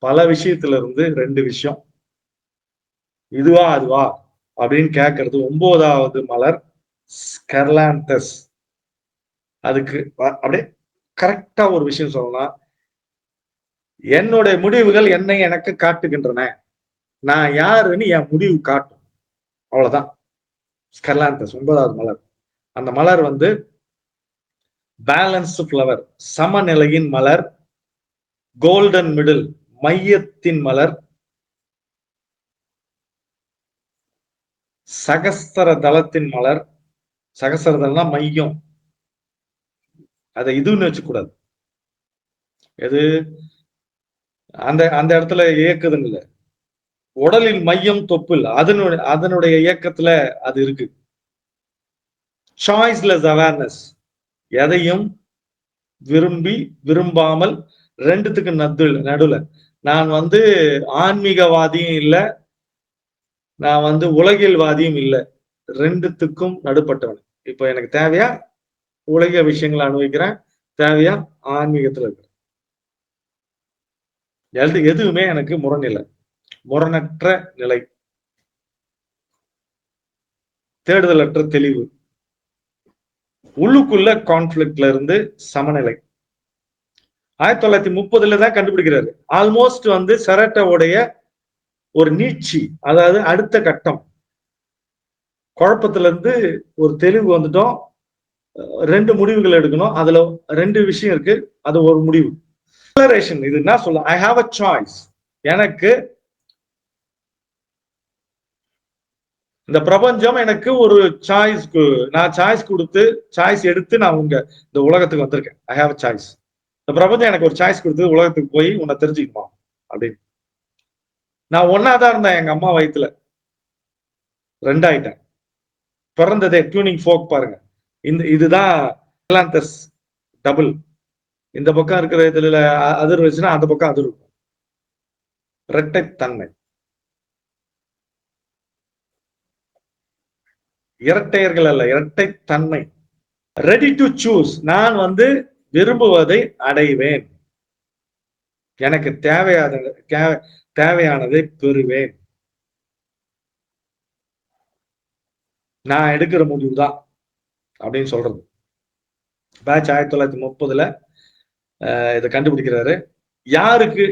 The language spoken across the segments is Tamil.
பல விஷயத்துல இருந்து 2 விஷயம், இதுவா அதுவா அப்படின்னு கேட்கறது 9வது மலர் ஸ்கர்லாந்தஸ். அதுக்கு அப்படியே கரெக்டா ஒரு விஷயம் சொல்லலாம், என்னுடைய முடிவுகள் என்னை எனக்கு காட்டுகின்றன, நான் யாருன்னு என் முடிவு காட்டும், அவ்வளவுதான். ஸ்கர்லாந்தஸ் 9வது மலர். அந்த மலர் வந்து பேலன்ஸ்டு ஃப்ளவர், சமநிலையின் மலர், கோல்டன் மிடில், மையத்தின் மலர், சகஸ்திர தளத்தின் மலர். சகஸ்திர தளம்னா மையம், அதை இதுன்னு வச்சுக்கூடாது. எது அந்த அந்த இடத்துல இயக்குதுங்கல்ல, உடலின் மையம் தொப்புள், அதனுடைய இயக்கத்துல அது இருக்கு. சாய்ஸ்லெஸ் அவேர்னஸ், எதையும் விரும்பி விரும்பாமல், ரெண்டுத்துக்கு நடுல. நான் வந்து ஆன்மீகவாதியும் இல்ல, நான் வந்து உலகியல்வாதியும் இல்ல, ரெண்டுத்துக்கும் நடுப்பட்டவன். இப்ப எனக்கு தேவையா உலக விஷயங்களை அனுபவிக்கிறேன், தேவையா ஆன்மீகத்துல இருக்கிறேன். எதுவுமே எனக்கு முரணில்லை, முரணற்ற நிலை, தேடுதலற்ற தெளிவு, உள்ளுக்குள்ள கான்ஃபிளிக்ட்ல இருந்து சமநிலை. 1930 தான் கண்டுபிடிக்கிறாரு. ஆல்மோஸ்ட் வந்து செரட்டோடைய ஒரு நீட்சி, அதாவது அடுத்த கட்டம். குழப்பத்துல இருந்து ஒரு தெளிவு வந்துட்டோம், 2 முடிவுகள் எடுக்கணும், அதுல 2 விஷயம் இருக்கு, அது ஒரு முடிவு. இது என்ன சொல்ல, ஐ ஹாவ் அ சாய்ஸ். எனக்கு இந்த பிரபஞ்சம் எனக்கு ஒரு சாய்ஸ், நான் சாய்ஸ் கொடுத்து சாய்ஸ் எடுத்து நான் இந்த உலகத்துக்கு வந்திருக்கேன். I have a choice. இந்த பிரபஞ்சம் எனக்கு ஒரு சாய்ஸ் கொடுத்து உலகத்துக்கு போய் உன்னை தெரிஞ்சுக்குமா அப்படின்னு. நான் ஒன்னாதான் இருந்தேன் எங்க அம்மா வயித்துல, 2 ஆயிட்டேன். பிறந்ததே டியூனிங் ஃபோக் பாருங்க, இதுதான் டபுள். இந்த பக்கம் இருக்கிற இதுல அதிர் வச்சுன்னா அந்த பக்கம் அதிர் இருக்கும். இரட்டைத்தன்மை, இரட்டையர்கள் அல்ல, இரட்டைத்தன்மை. ரெடி டு சூஸ், நான் வந்து விரும்புவதை அடைவேன், எனக்கு தேவையானதை பெறுவேன், நான் எடுக்கிற முடிவுதான் அப்படின்னு சொல்றது. பேட்ச் 1930 இதை கண்டுபிடிக்கிறாரு. யாருக்கு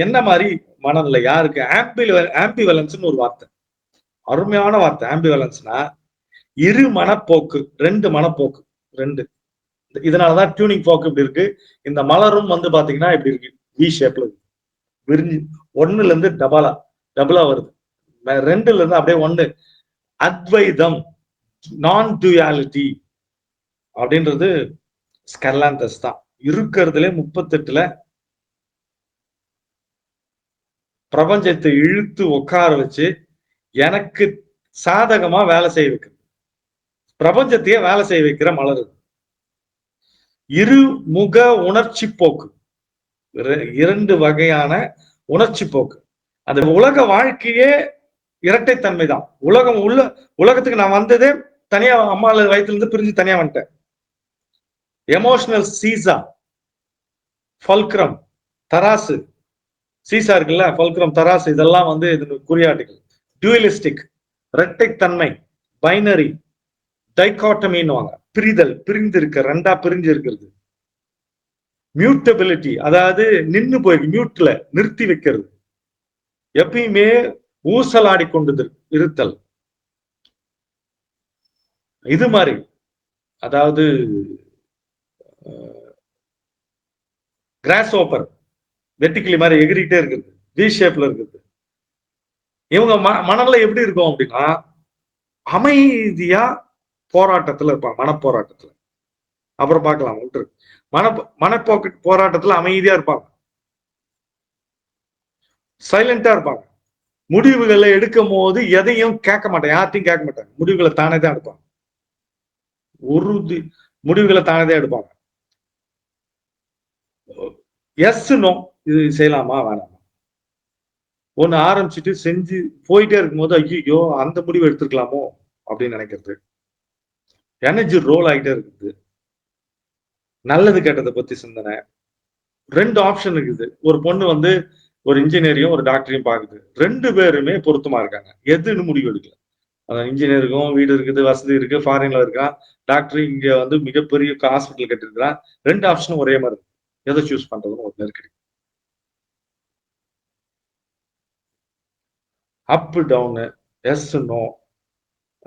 என்ன மாதிரி மனநிலை, யாருக்கு ஆம்பிவலன்ஸ் ஒரு வார்த்தை, அருமையான வார்த்தை. ஆம்பிவலன்ஸ்னா இரு மனப்போக்கு, 2 மனப்போக்கு, 2. இதனாலதான் டியூனிங் போக்கு இப்படி இருக்கு. இந்த மலரும் வந்து பாத்தீங்கன்னா இப்படி இருக்கு, வி ஷேப்ல விரிஞ்சு, 1ல இருந்து டபுளா வருது, 2ல இருந்து அப்படியே 1. அத்வைதம், நான் டுயாலிட்டி அப்படின்றது ஸ்கர்லாந்தஸ் தான். இருக்கிறதுல 38ல பிரபஞ்சத்தை இழுத்து உட்கார வச்சு எனக்கு சாதகமா வேலை செய்ய வைக்கிறது, பிரபஞ்சத்தையே வேலை செய்ய வைக்கிற மலர். இருமுக உணர்ச்சி போக்கு, 2 வகையான உணர்ச்சி போக்கு. அந்த உலக வாழ்க்கையே இரட்டைத்தன்மை தான். உலகத்துக்கு நான் வந்ததே தனியா, அம்மா வயிற்றுல இருந்து பிரிஞ்சு தனியா வந்துட்டேன். எமோஷனல் சீசா, ஃபல்க்ரம், தராசு. சீசா இருக்குல்ல, ஃபல்க்ரம், தராசு, இதெல்லாம் வந்து இது குறியாட்டுகள். டியூயலிஸ்டிக், இரட்டைத்தன்மை, பைனரி, டைகாட்டமின்னுவாங்க, பிரிதல், பிரிந்து இருக்க, 2ஆ பிரிஞ்சு இருக்கிறது. மியூட்டபிலிட்டி, அதாவது நின்னு போயிருக்கு, மியூட்ல நிறுத்தி வைக்கிறது, எப்பயுமே ஊசலாடி கொண்டு இருத்தல். இது மாதிரி, அதாவது கிராஸ் ஓப்பர், வெட்டிக்கிளி மாதிரி எகிரிட்டே இருக்குது, வி ஷேப்ல இருக்குது. இவங்க மனநிலை எப்படி இருக்கும் அப்படின்னா, அமைதியா போராட்டத்துல இருப்பாங்க, மனப்போராட்டத்துல. அப்புறம் பார்க்கலாம், விட்டுரு. மனப்போக்கு போராட்டத்துல அமைதியா இருப்பாங்க, சைலண்டா இருப்பாங்க. முடிவுகளை எடுக்கும் போது எதையும் கேட்க மாட்டாங்க, யார்ட்டையும் கேட்க மாட்டாங்க, முடிவுகளை தானே தான் எடுப்பாங்க. உறுதி, முடிவுகளை தானே தான் எடுப்பாங்க. எஸ் நோ, இது செய்யலாமா வேணாமா, ஒண்ணு ஆரம்பிச்சுட்டு செஞ்சு போயிட்டே இருக்கும்போது ஐயோ அந்த முடிவு எடுத்துருக்கலாமோ அப்படின்னு நினைக்கிறது. எனர்ஜி ரோல் ஆகிட்டே இருக்குது, நல்லது கெட்டதை பத்தி சிந்தனை. 2 ஆப்ஷன் இருக்குது. ஒரு பொண்ணு வந்து ஒரு இன்ஜினியரையும் ஒரு டாக்டரையும் பாக்குது. 2 பேருமே பொருத்தமா இருக்காங்க. எதுன்னு முடிவு எடுக்கல. இன்ஜினியருக்கும் வீடு இருக்குது, வசதி இருக்கு, ஃபாரின்ல இருக்கான். டாக்டர் இங்க வந்து மிகப்பெரிய ஹாஸ்பிட்டல் கட்டிருக்கிறான். 2 ஆப்ஷனும் ஒரே மாதிரி இருக்கு. எதை சூஸ் பண்றதுன்னு ஒரு நெருக்கடி. அப் டவுனு, எஸ் நோ.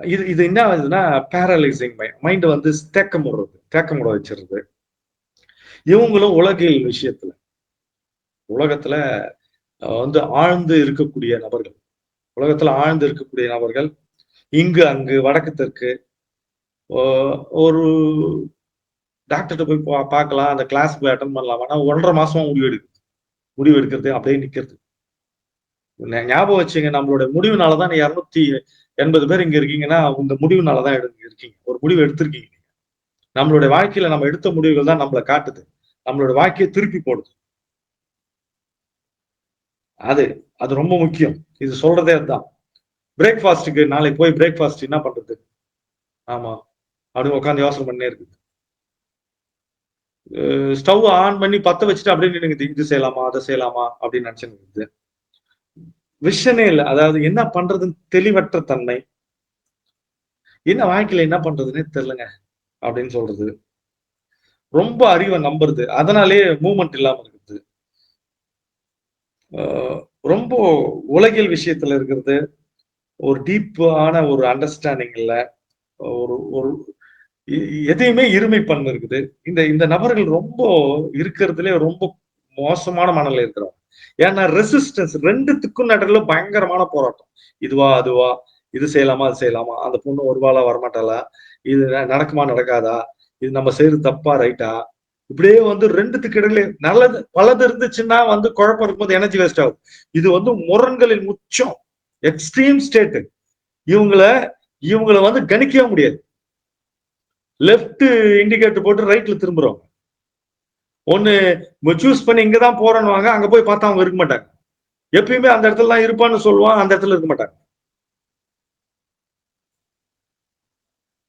இது இது என்ன ஆகுதுன்னா பேரலைசிங் மைண்ட் வந்து தேக்கமுட வச்சிருது. இவங்களும் உலகியல் விஷயத்துல உலகத்துல வந்து ஆழ்ந்து இருக்கக்கூடிய நபர்கள், உலகத்துல ஆழ்ந்து இருக்கக்கூடிய நபர்கள் இங்கு அங்கு வடக்கு தெற்கு ஒரு டாக்டர்கிட்ட போய் பார்க்கலாம், அந்த கிளாஸ் போய் அட்டன் பண்ணலாம். ஆனா 1.5 மாசமா முடிவு எடுக்கிறது அப்படியே நிக்கிறது. ஞாபகம் வச்சுங்க, நம்மளோட முடிவுனாலதான் 280 பேர் இங்க இருக்கீங்கன்னா உங்க முடிவுனாலதான் இருக்கீங்க. ஒரு முடிவு எடுத்திருக்கீங்க. நம்மளுடைய வாழ்க்கையில நம்ம எடுத்த முடிவுகள் தான் நம்மளை காட்டுது, நம்மளோட வாழ்க்கையை திருப்பி போடுது. அது அது ரொம்ப முக்கியம். இது சொல்றதே அதுதான். பிரேக்ஃபாஸ்ட்டுக்கு நாளைக்கு போய் பிரேக்ஃபாஸ்ட் என்ன பண்றது? ஆமா, அப்படின்னு உட்காந்து யோசனை பண்ணே இருக்குது. ஸ்டவ் ஆன் பண்ணி பத்த வச்சுட்டு அப்படியே நின்னுங்குது. இது செய்யலாமா அதை செய்யலாமா அப்படின்னு நினைச்சுன்னு விஷனே இல்லை. அதாவது என்ன பண்றதுன்னு தெளிவற்ற தன்மை, என்ன வாழ்க்கையில என்ன பண்றதுன்னே தெரியலங்க அப்படின்னு சொல்றது, ரொம்ப அறிவை நம்புறது, அதனாலேயே மூவ்மெண்ட் இல்லாம இருக்குது. ரொம்ப உலகியல் விஷயத்துல இருக்கிறது, ஒரு டீப்பான ஒரு அண்டர்ஸ்டாண்டிங் இல்ல, ஒரு ஒரு எதையுமே இருமை பண்ண இருக்குது. இந்த இந்த நபர்கள் ரொம்ப இருக்கிறதுலே ரொம்ப மோசமான மனநிலை இருக்கிறவங்க. ஏன்னா ரெசிஸ்டன்ஸ் ரெண்டுத்துக்கும் நடுவுல பயங்கரமான போராட்டம். இதுவா அதுவா, இது செய்யலாமா அது செய்யலாமா, அந்த பொண்ணு ஒருவாளா வரமாட்டாளா, இது நடக்குமா நடக்காதா, இது நம்ம செய்யறது தப்பா ரைட்டா, இப்படியே வந்து ரெண்டுத்துக்கு இடையில நல்லது பலது இருந்துச்சுன்னா வந்து குழப்பம் இருக்கும்போது எனர்ஜி வேஸ்ட் ஆகும். இது வந்து முரண்களின் உச்சம், எக்ஸ்ட்ரீம் ஸ்டேட். இவங்களை இவங்களை வந்து கணிக்கவே முடியாது. லெப்ட் இண்டிகேட்டர் போட்டு ரைட்ல திரும்புறோம். ஒண்ணு சூஸ் பண்ணி இங்கதான் போறேன்னு அங்க போய் பார்த்தா அவங்க இருக்க மாட்டாங்க. எப்பயுமே அந்த இடத்துல தான் இருப்பான்னு சொல்லுவான், அந்த இடத்துல இருக்க மாட்டாங்க.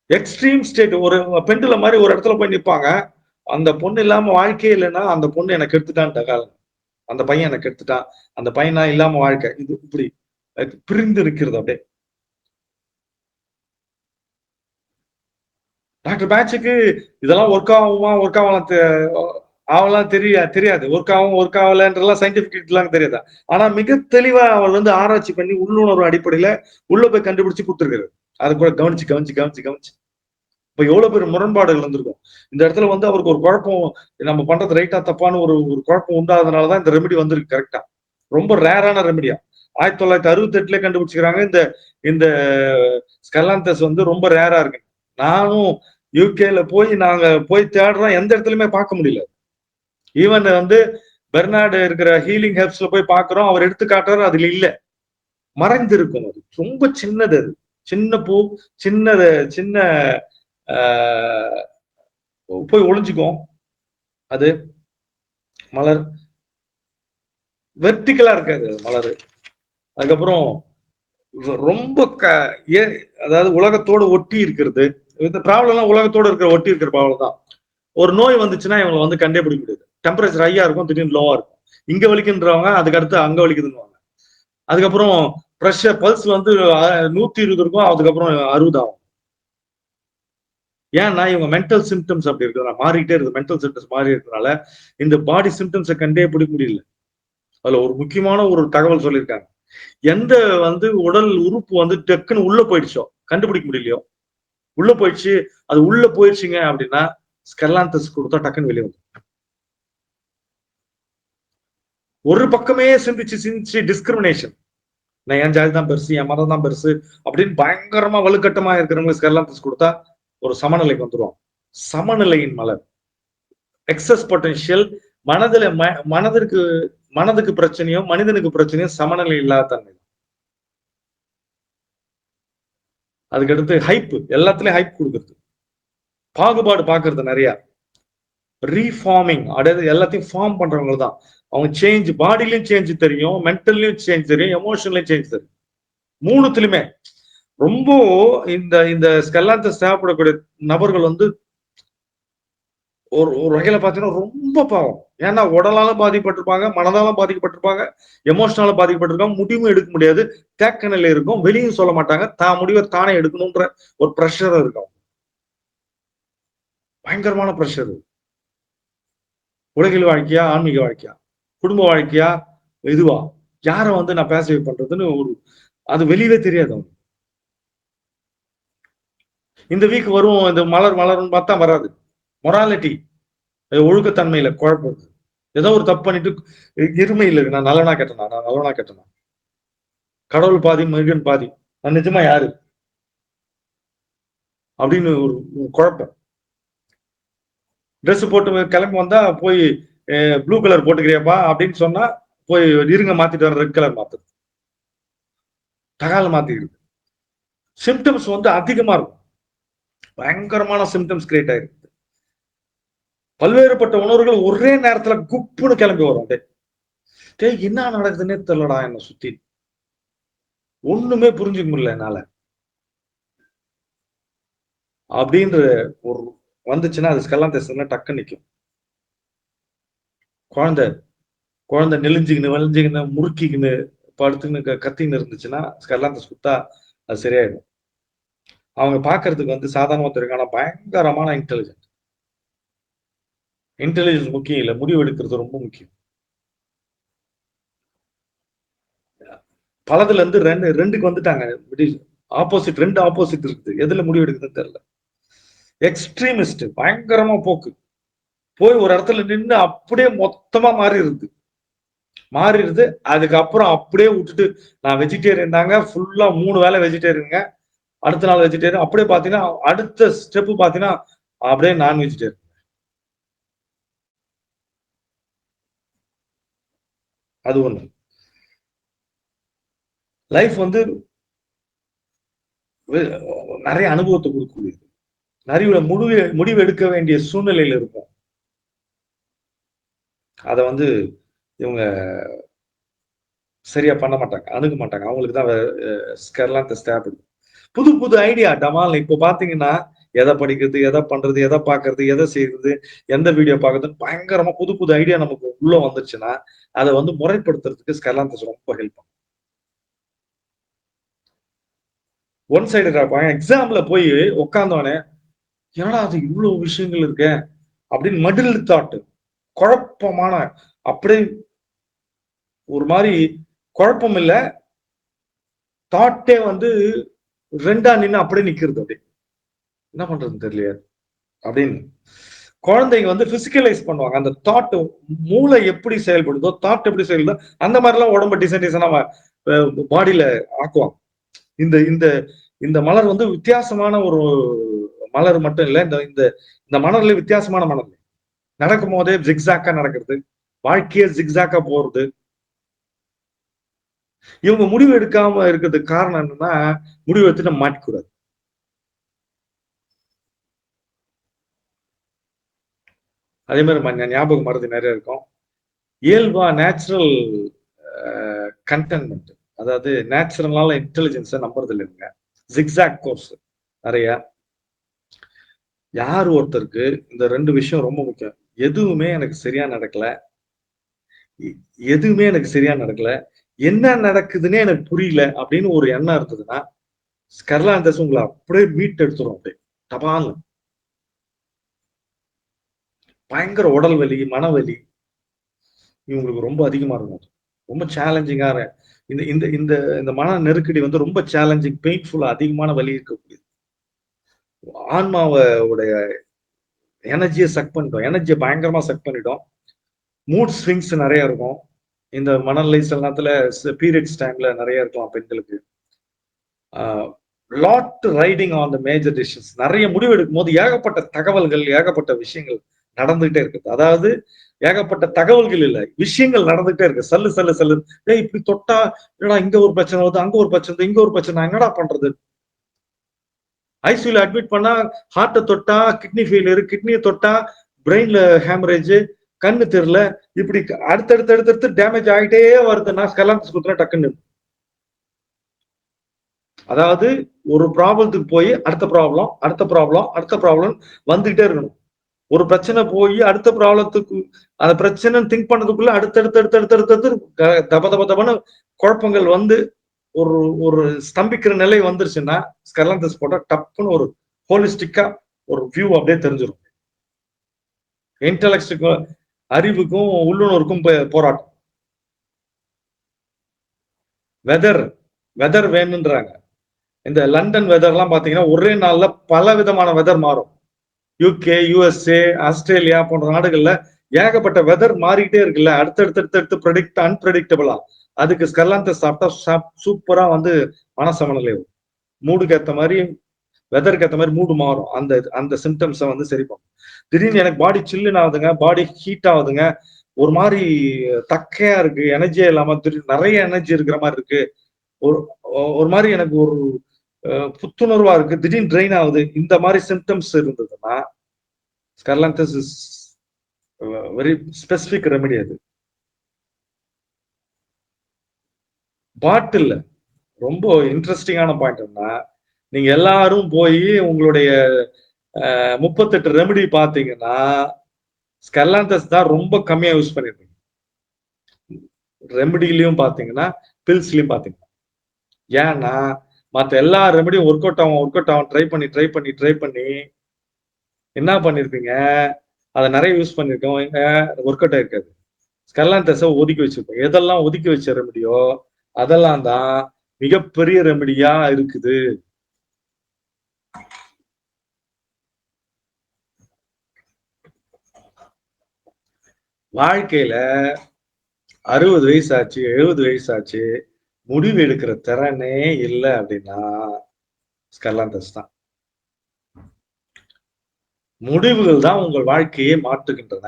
Extreme state. ஒரு பெண்டுல மாதிரி ஒரு இடத்துல போய் நிப்பாங்க. அந்த பொண்ணு இல்லாம வாழ்க்கையே இல்லைன்னா அந்த பொண்ணு எனக்கு எடுத்துட்டான்ட்ட காலம், அந்த பையன் எனக்கு எடுத்துட்டான், அந்த பையனா இல்லாம வாழ்க்கை, இது இப்படி பிரிந்து இருக்கிறது அப்படியே. டாக்டர் பேட்சுக்கு இதெல்லாம் ஒர்க் ஆகுமா ஒர்க் ஆகலாம் தெரியாது. ஒர்க் ஆகும் ஒர்க் ஆகலன்றலாம் சயின்டிபிக் எல்லாம் தெரியாது. ஆனா மிக தெளிவா அவள் வந்து ஆராய்ச்சி பண்ணி உள்ளுணர்வு அடிப்படையில உள்ள போய் கண்டுபிடிச்சு கொடுத்துருக்காரு. அதை கூட கவனிச்சு கவனிச்சு கவனிச்சு கவனிச்சு இப்ப எவ்வளவு பேர் முரண்பாடுகள் இருந்திருக்கும். இந்த இடத்துல வந்து அவருக்கு ஒரு குழப்பம், நம்ம பண்றது ரைட்டா தப்பான்னு ஒரு ஒரு குழப்பம் உண்டாததுனாலதான் இந்த ரெமெடி வந்திருக்கு. கரெக்டா, ரொம்ப ரேரான ரெமெடியா. 1968 கண்டுபிடிச்சிக்கிறாங்க. இந்த இந்த ஸ்கல்லாந்தஸ் வந்து ரொம்ப ரேரா இருக்கு. நானும் யூகேல போய் நாங்க போய் தேடுறோம், எந்த இடத்துலயுமே பார்க்க முடியல. ஈவன் வந்து பெர்னார்டு இருக்கிற ஹீலிங் ஹெர்ப்ஸ்ல போய் பார்க்கிறோம், அவர் எடுத்து காட்டுறாரு, அதுல இல்ல, மறைந்திருக்கும். அது ரொம்ப சின்னது, அது சின்ன பூ, சின்னது சின்ன போய் ஒளிஞ்சுக்கும். அது மலர் வெர்டிகலா இருக்காது மலர். அதுக்கப்புறம் ரொம்ப அதாவது உலகத்தோடு ஒட்டி இருக்கிறது. இந்த ப்ராப்ளம் எல்லாம் உலகத்தோடு இருக்கிற ஒட்டி இருக்கிற ப்ராப்ளம் தான். ஒரு நோய் வந்துச்சுன்னா இவங்களை வந்து கண்டுபிடிக்க முடியாது. டெம்பரேச்சர் ஹையா இருக்கும், திடீர்னு லோவா இருக்கும். இங்க வலிக்குன்றவங்க அதுக்கு அடுத்து அங்க வலிக்குதுன்னு. அதுக்கப்புறம் ப்ரெஷர் பல்ஸ் வந்து 120 இருக்கும், அதுக்கப்புறம் 60 ஆகும். ஏன்னா இவங்க மென்டல் சிம்டம்ஸ் அப்படி இருக்கிறதுனால மாறிட்டே இருக்கு. மென்டல் சிம்டம்ஸ் மாறி இருக்கிறதுனால இந்த பாடி சிம்டம்ஸை கண்டே பிடிக்க முடியல. அதுல ஒரு முக்கியமான ஒரு தகவல் சொல்லியிருக்காங்க. எந்த வந்து உடல் உறுப்பு வந்து டக்குன்னு உள்ள போயிடுச்சோ, கண்டுபிடிக்க முடியலையோ, உள்ள போயிடுச்சு, அது உள்ள போயிடுச்சுங்க அப்படின்னா ஸ்கெல்லாந்தஸ் கொடுத்தா டக்குன்னு வெளியே வந்து ஒரு பக்கமே சிந்திச்சு சிந்திச்சு டிஸ்கிரிமினேஷன், நான் என் ஜாதி தான் பெருசு, என் மதம் தான் பெருசு அப்படின்னு பயங்கரமா வலுக்கட்டமா இருக்கிறவங்களுக்கு ஸ்கெல்லாந்தஸ் கொடுத்தா ஒரு சமநிலைக்கு வந்துருவாங்க. சமநிலையின் மலர், எக்ஸஸ் பொட்டன்ஷியல். மனதுல மனதுக்கு பிரச்சனையோ மனிதனுக்கு பிரச்சனையோ சமநிலை இல்லாத தன்மை. அதுக்கடுத்து ஹைப், எல்லாத்துலயும் ஹைப் கொடுக்குறது, பாகுபாடு பாக்குறது நிறைய, ரீஃபார்மிங், அதாவது எல்லாத்தையும் ஃபார்ம் பண்றவங்க தான். அவங்க சேஞ்ச், பாடியிலயும் சேஞ்ச் தெரியும், மென்டல்லயும் சேஞ்ச் தெரியும், எமோஷன்லயும் சேஞ்ச் தெரியும். மூணுத்திலுமே ரொம்ப இந்த இந்த ஸ்கெல்லாந்தஸ் தேவைப்படக்கூடிய நபர்கள் வந்து ஒரு ஒரு வகையில பாத்தீங்கன்னா ரொம்ப பாவம். ஏன்னா உடலாலும் பாதிக்கப்பட்டிருப்பாங்க, மனதாலும் பாதிக்கப்பட்டிருப்பாங்க, எமோஷனலா பாதிக்கப்பட்டிருக்காங்க. முடிவும் எடுக்க முடியாது. தேக்க நிலை இருக்கும். வெளியும் சொல்ல மாட்டாங்க. தான் முடிவை தானே எடுக்கணும்ன்ற ஒரு பிரஷர் இருக்கும். பயங்கரமான பிரஷர். உலகில் வாழ்க்கையா, ஆன்மீக வாழ்க்கையா, குடும்ப வாழ்க்கையா, இதுவா, யார வந்து நான் பேசிவ் பண்றதுன்னு ஒரு அது வெளியவே தெரியாது அவனுக்கு. இந்த வீக் வரும், இந்த மலர் மலர்ன்னு பார்த்தா வராது. மொராலிட்டி, ஒழுக்கத்தன்மையில குழப்பம். ஏதோ ஒரு தப்பு பண்ணிட்டு இருமையில் இருக்கு. நான் நல்லவனா கெட்டனா, நான் நல்லவனா கெட்டனா, கடவுள் பாதி மிருகன் பாதி, நான் நிஜமா யாரு அப்படின்னு ஒரு குழப்பம். ட்ரெஸ் போட்டு கிளம்பி வந்தா போய் ப்ளூ கலர் போட்டுக்கிறியாப்பா அப்படின்னு சொன்னா போய் இருங்க மாத்திட்டு வர ரெட் கலர் மாத்து, தகால மாத்திக்கிறது. சிம்டம்ஸ் வந்து அதிகமா இருக்கும். பயங்கரமான சிம்டம்ஸ் கிரியேட் ஆயிருக்கு. பல்வேறுபட்ட உணர்வுகள் ஒரே நேரத்துல குப்புன்னு கிளம்பி வரும். டேய் என்ன நடக்குதுன்னே தெரியலடா என்ன சுத்தி, ஒண்ணுமே புரிஞ்சுக்க முடியல என்னால அப்படின்ற ஒரு வந்துச்சுன்னா அது ஸ்கெல்லாந்தெஸ்னா டக்கு நிக்கும். குழந்தை குழந்தை நெலிஞ்சுக்கின்னு வலிஞ்சுக்கின்னு முறுக்கிக்கின்னு படுத்துக்கின்னு கத்தின்னு இருந்துச்சுன்னா ஸ்கெல்லாந்தஸ் குத்தா அது சரியாயிடும். அவங்க பாக்குறதுக்கு வந்து சாதாரண ஒருத்தருக்கு, ஆனா பயங்கரமான இன்டெலிஜென்ட். இன்டெலிஜென்ஸ் முக்கியம் இல்ல, முடிவு எடுக்கிறது ரொம்ப முக்கியம். பலதுல இருந்து ரெண்டுக்கு வந்துட்டாங்க. ஆப்போசிட், ரெண்டு ஆப்போசிட் இருக்குது. எதுல முடிவு எடுக்குதுன்னு தெரியல. எக்ஸ்ட்ரீமிஸ்ட் பயங்கரமா போக்கு போய் ஒரு இடத்துல நின்று அப்படியே மொத்தமா மாறிடுது. அதுக்கப்புறம் அப்படியே விட்டுட்டு நான் வெஜிடேரியன் தாங்க, ஃபுல்லா 3 வேளை வெஜிடேரியனுங்க, அடுத்த நாள் வெஜிடேரியன், அப்படியே பாத்தீங்கன்னா அடுத்த ஸ்டெப் பாத்தீங்கன்னா அப்படியே நான் வெஜிடேரியன். அது ஒண்ணு. லைஃப் வந்து நிறைய அனுபவத்தை கொடுக்கக்கூடியது. நிறைய முடிவு எடுக்க வேண்டிய சூழ்நிலையில இருக்கும். அதை வந்து இவங்க சரியா பண்ண மாட்டாங்க, அணுக மாட்டாங்க. அவங்களுக்கு தான் ஸ்கெர்லாந்தஸ் தேவைப்படுது. புது புது ஐடியா டமால். இப்போ பாத்தீங்கன்னா எதை படிக்கிறது, எதை பண்றது, எதை பாக்குறது, எதை செய்யறது, எந்த வீடியோ பாக்குறதுன்னு பயங்கரமா புது புது ஐடியா நமக்கு உள்ள வந்துருச்சுன்னா அதை வந்து முறைப்படுத்துறதுக்கு ஸ்கெர்லாந்தஸ் ரொம்ப ஹெல்ப் பண்ணும். ஒன் சைடு எக்ஸாம்ல போய் உட்காந்தவனே ஏன்னா அது இவ்வளவு விஷயங்கள் இருக்கு அப்படின்னு மடில் தாட்டு, குழப்பமான, அப்படியே ஒரு மாதிரி குழப்பம் இல்ல, தாட்டே வந்து ரெண்டா நின்று அப்படியே நிக்கிறது. அப்படி என்ன பண்றதுன்னு தெரியல அப்படின்னு குழந்தைங்க வந்து பிசிக்கலைஸ் பண்ணுவாங்க. அந்த தாட், மூளை எப்படி செயல்படுதோ, தாட் எப்படி செயல்படுதோ அந்த மாதிரி எல்லாம் உடம்பு டிசைன் டிசைனா பாடியில ஆக்குவாங்க. இந்த இந்த இந்த மலர் வந்து வித்தியாசமான ஒரு மலர் மட்டும் இல்ல, இந்த இந்த இந்த மலர்ல வித்தியாசமான மலர். நடக்கும் போதே ஜிக்ஸாக்கா நடக்கிறது, வாழ்க்கையே ஜிக்ஸாக்கா போறது. இவங்க முடிவு எடுக்காம இருக்கிறதுக்கு காரணம் என்னன்னா முடிவு எடுத்து நம்ம மாட்டிக்கூடாது. அதே மாதிரி ஞாபகம் மறதி நிறைய இருக்கும். இயல்பா நேச்சுரல் கண்டென்மெண்ட், அதாவது நேச்சுரலான இன்டெலிஜென்ஸை நம்புறது இல்லைங்க. ஜிக்ஸாக் கோர்ஸ் நிறைய. யார் ஒருத்தருக்கு இந்த ரெண்டு விஷயம் ரொம்ப முக்கியம். எதுவுமே எனக்கு சரியா நடக்கல, எதுவுமே எனக்கு சரியா நடக்கல, என்ன நடக்குதுன்னே எனக்கு புரியல அப்படின்னு ஒரு எண்ணம் இருந்ததுன்னா ஸ்கெர்லாந்தஸ் உங்களை அப்படியே மீட் எடுத்துரும். அப்படியே டபால். பயங்கர உடல் வலி, மனவலி இவங்களுக்கு ரொம்ப அதிகமா இருக்கும். ரொம்ப சேலஞ்சிங்கா இந்த இந்த இந்த இந்த மன நெருக்கடி வந்து ரொம்ப சேலஞ்சிங், பெயின்ஃபுல்லா, அதிகமான வலி இருக்கக்கூடியது. ஆன்மாவோட எனர்ஜியை சக் பண்ணிட்டோம், எனர்ஜியை பயங்கரமா சக் பண்ணிட்டோம். மூட் ஸ்விங்ஸ் நிறைய இருக்கும். இந்த மனநிலை சில நேரத்துல பீரியட்ஸ் டைம்ல நிறைய இருக்கலாம் பெண்களுக்கு. Lot riding on the major decisions, நிறைய முடிவு எடுக்கும் போது ஏகப்பட்ட தகவல்கள், ஏகப்பட்ட விஷயங்கள் நடந்துகிட்டே இருக்குது. அதாவது ஏகப்பட்ட தகவல்கள் இல்ல, விஷயங்கள் நடந்துகிட்டே இருக்கு. சல்லு சல்லு சல்லு. ஏய் இப்படி தொட்டா என்னடா இங்க ஒரு பிரச்சனை வருது, அங்க ஒரு பிரச்சனை, இங்க ஒரு பிரச்சனை, என்னடா பண்றது? ஐசியூல அட்மிட் பண்ணா ஹார்ட்டை தொட்டா கிட்னி ஃபெயிலியர், கிட்னியை தொட்டா பிரெயின்ல ஹேமரேஜ், கண்ணு தெரியல, இப்படி அடுத்தடுத்து அடுத்தடுத்து டேமேஜ் ஆகிட்டே வருதுன்னா ஸ்கெர்லாந்தஸ் குத்துனா டக்குன்னு. அதாவது ஒரு ப்ராப்ளத்துக்கு போய் அடுத்த ப்ராப்ளம், அடுத்த ப்ராப்ளம், அடுத்த ப்ராப்ளம் வந்துகிட்டே இருக்கணும். ஒரு பிரச்சனை போய் அடுத்த ப்ராப்ளத்துக்கு அந்த பிரச்சனை திங்க் பண்ணதுக்குள்ள அடுத்தடுத்து தப தப தபன்னு குழப்பங்கள் வந்து ஒரு ஒரு ஸ்தம்பிக்கிற நிலை வந்துருச்சுன்னா ஸ்கர்லாந்தஸ் போட்டா டப்புன்னு ஒரு ஹோலிஸ்டிக்கா ஒரு வியூ அப்படியே தெரிஞ்சிடும். இன்டலெக்டுக்கும் அறிவுக்கும் உள்ளுணர்வுக்கும் போராட்டம். வெதர் வெதர் வேணுன்றாங்க. இந்த லண்டன் வெதர்லாம் பாத்தீங்கன்னா ஒரே நாள்ல பல விதமான வெதர் மாறும். யூகே, யுஎஸ்ஏ, ஆஸ்திரேலியா போன்ற நாடுகள்ல ஏகப்பட்ட வெதர் மாறிக்கிட்டே இருக்குல்ல, அடுத்தடுத்து அன்பிரடிக்டபிளா. அதுக்கு ஸ்கர்லாந்தஸ் சாப்பிட்டா சூப்பரா வந்து மனசமநிலை வரும். மூடுக்கு ஏத்த மாதிரி, வெதருக்கு ஏத்த மாதிரி மூடு மாறும். அந்த அந்த சிம்டம்ஸை வந்து சரி பண்ணும். திடீர்னு எனக்கு பாடி சில்லுன்னு ஆகுதுங்க, பாடி ஹீட் ஆகுதுங்க, ஒரு மாதிரி தக்கையா இருக்கு, எனர்ஜியே இல்லாம திடீர்னு நிறைய எனர்ஜி இருக்கிற மாதிரி இருக்கு, ஒரு ஒரு மாதிரி எனக்கு ஒரு புத்துணர்வா இருக்கு, திடீர்னு ட்ரெயின் ஆகுது, இந்த மாதிரி சிம்டம்ஸ் இருந்ததுன்னா ஸ்கர்லாந்தஸ் இஸ் வெரி ஸ்பெசிபிக் ரெமெடி. அது பாட்டில் ரொம்ப இன்ட்ரெஸ்டிங்கான பாயிண்ட் என்ன, நீங்க எல்லாரும் போய் உங்களுடைய 38 ரெமெடி பாத்தீங்கன்னா ஸ்கர்லாந்தஸ் தான் ரொம்ப கம்மியா யூஸ் பண்ணிருப்பீங்க. ரெமெடிலையும் பாத்தீங்கன்னா பில்ஸ்லயும் பாத்தீங்கன்னா. ஏன்னா மற்ற எல்லா ரெமெடியும் ஒர்க் அவுட் ஆகும் ட்ரை பண்ணி என்ன பண்ணிருப்பீங்க, அதை நிறைய யூஸ் பண்ணிருக்கோம், ஒர்க் அவுட் ஆயிருக்காது. ஸ்கர்லாந்தஸை ஒதுக்கி வச்சிருப்போம். எதெல்லாம் ஒதுக்கி வச்ச ரெமெடியோ அதெல்லாம் தான் மிகப்பெரிய ரெமெடியா இருக்குது. வாழ்க்கையில 60 வயசு ஆச்சு, 70 வயசு ஆச்சு, முடிவு எடுக்கிற திறனே இல்லை அப்படின்னா ஸ்கர்லாந்தஸ் தான். முடிவுகள் தான் உங்கள் வாழ்க்கையை மாற்றுகின்றன.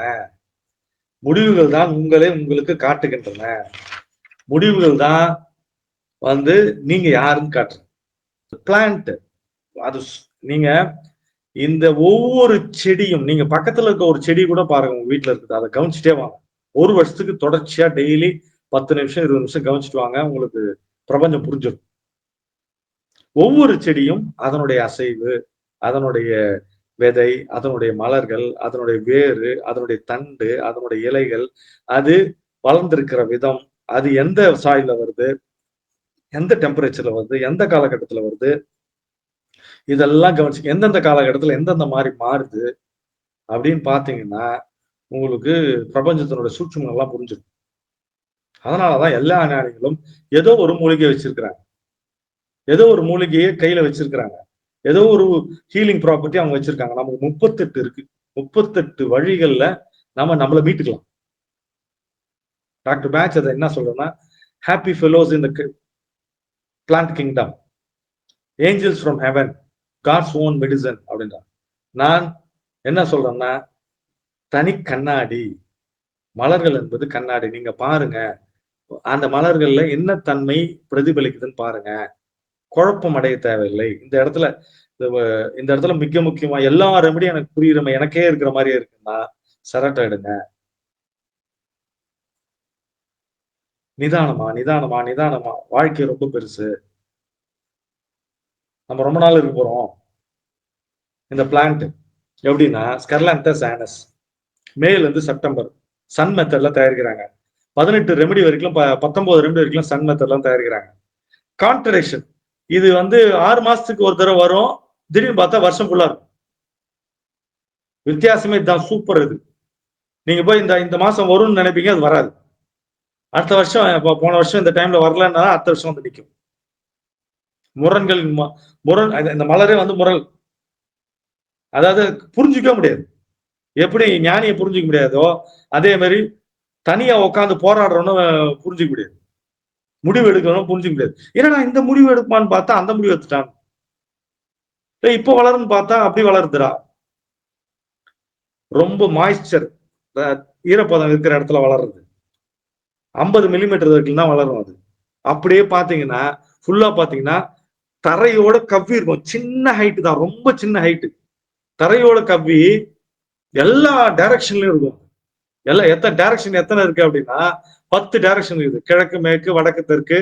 முடிவுகள் தான் உங்களே உங்களுக்கு காட்டுகின்றன. முடிவுகள் தான் வந்து நீங்க யாருன்னு காட்டுற பிளான்ட். அது நீங்க இந்த ஒவ்வொரு செடியும், நீங்க பக்கத்துல இருக்க ஒரு செடி கூட பாருங்க, உங்க வீட்டுல இருக்குது, அதை கவனிச்சுட்டே வாங்க. ஒரு வருஷத்துக்கு தொடர்ச்சியா டெய்லி 10 நிமிஷம் 20 நிமிஷம் கவனிச்சுட்டு வாங்க, உங்களுக்கு பிரபஞ்சம் புரிஞ்சிடும். ஒவ்வொரு செடியும் அதனுடைய அசைவு, அதனுடைய விதை, அதனுடைய மலர்கள், அதனுடைய வேறு, அதனுடைய தண்டு, அதனுடைய இலைகள், அது வளர்ந்திருக்கிற விதம், அது எந்த சாயில வருது, எந்த டெம்பரேச்சர்ல வருது, எந்த காலகட்டத்துல வருது, இதெல்லாம் கவனிச்சு எந்தெந்த காலகட்டத்துல எந்தெந்த மாதிரி மாறுது அப்படின்னு பாத்தீங்கன்னா உங்களுக்கு பிரபஞ்சத்தினுடைய சூட்சுமம் எல்லாம் புரிஞ்சிடும். அதனாலதான் எல்லா ஞானிகளும் ஏதோ ஒரு மூலிகை வச்சிருக்கிறாங்க, ஏதோ ஒரு மூலிகையை கையில வச்சிருக்கிறாங்க, ஏதோ ஒரு ஹீலிங் ப்ராப்பர்ட்டி அவங்க வச்சிருக்காங்க. நமக்கு 38 இருக்கு. 38 வழிகள்ல நம்மளை மீட்டுக்கலாம். டாக்டர் பேட்ச் அதை என்ன சொல்றேன்னா, happy fellows in the plant kingdom, angels from heaven, God's own medicine அப்படின்ற. நான் என்ன சொல்றேன்னா, தனி கண்ணாடி, மலர்கள் என்பது கண்ணாடி. நீங்க பாருங்க, அந்த மலர்கள்ல என்ன தன்மை பிரதிபலிக்குதுன்னு பாருங்க. குழப்பம் அடைய தேவையில்லை. இந்த இடத்துல மிக முக்கியமா எல்லா ரெமடியும் எனக்கு புரியுற, எனக்கே இருக்கிற மாதிரியே இருக்குன்னா சரட்டை எடுங்க. நிதானமா நிதானமா நிதானமா. வாழ்க்கை ரொம்ப பெருசு, நம்ம ரொம்ப நாள் இருக்க போறோம். இந்த பிளான்ட் எப்படின்னா ஸ்கர்லாந்தஸ் ஆனஸ், மேல இருந்து செப்டம்பர் சன் மெத்தட்ல தயாரிக்கிறாங்க. 18 ரெமெடி வரைக்கும் 19 ரெமெடி வரைக்கும் சன் மெத்தட்லாம் தயாரிக்கிறாங்க. கான்ட்ரடேஷன், இது வந்து 6 மாசத்துக்கு ஒரு தடவை வரும், திடீர்னு பார்த்தா வருஷம் ஃபுல்லா இருக்கும். வித்தியாசமே இதுதான், சூப்பர். இது நீங்க போய் இந்த மாசம் வரும்னு நினைப்பீங்க, அது வராது. அடுத்த வருஷம், போன வருஷம் இந்த டைம்ல வரலன்னா அடுத்த வருஷம் வந்து நிற்கும். முரண்கள், இந்த மலரே வந்து முரல், அதாவது புரிஞ்சுக்க முடியாது. எப்படி ஞானியை புரிஞ்சுக்க முடியாதோ அதே மாதிரி தனியா உட்காந்து போராடுறோன்னு புரிஞ்சுக்க முடியாது, முடிவு எடுக்கணும் புரிஞ்சுக்க முடியாது. ஏன்னா இந்த முடிவு எடுப்பான்னு பார்த்தா அந்த முடிவு எடுத்துட்டான், இப்ப வளரும்னு பார்த்தா அப்படி வளருதுடா. ரொம்ப மாய்ஸ்சர், ஈரப்பதம் இருக்கிற இடத்துல வளருது, 50 மில்லிமீட்டர் வரைக்கும் தான் வளரும். அது அப்படியே பாத்தீங்கன்னா ஃபுல்லா பாத்தீங்கன்னா தரையோட கவ்வி இருக்கும். சின்ன ஹைட்டு தான், ரொம்ப சின்ன ஹைட்டு, தரையோட கவ்வி எல்லா டைரக்ஷன்லயும் இருக்கும். எத்தனை டைரக்ஷன் எத்தனை இருக்கு அப்படின்னா 10 டைரக்ஷன் இருக்குது. கிழக்கு, மேற்கு, வடக்கு, தெற்கு,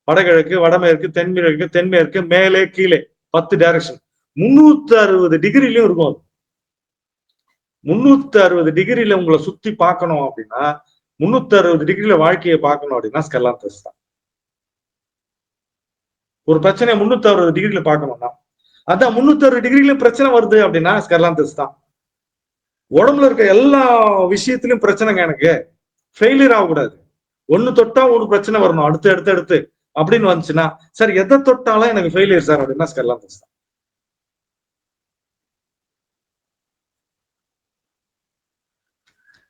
வடகிழக்கு, வடமேற்கு, தென்மேற்கு, தென்மேற்கு, மேலே, கீழே, 10 டைரக்ஷன், 360 டிகிரிலயும் இருக்கும். 360 டிகிரியில உங்களை சுத்தி பார்க்கணும் அப்படின்னா, 360 டிகிரியில வாழ்க்கையை பார்க்கணும் அப்படின்னா ஸ்கெல்லாந்தஸ் தான். ஒரு பிரச்சனையை 360 டிகிரியில பார்க்கணும்னா, அதான் 360 டிகிரியில பிரச்சனை வருது அப்படின்னா ஸ்கெல்லாந்தஸ் தான். உடம்புல இருக்க எல்லா விஷயத்திலும் பிரச்சனைங்க. எனக்கு ஃபெயிலியர் ஆகக்கூடாது. ஒண்ணு தொட்டா ஒரு பிரச்சனை வரணும், அடுத்து அடுத்து அடுத்து அப்படின்னு வந்துச்சுன்னா, சார் எதை தொட்டாலும் எனக்கு ஃபெயிலியர் சார் அப்படின்னா ஸ்கெல்லாந்தஸ் தான்.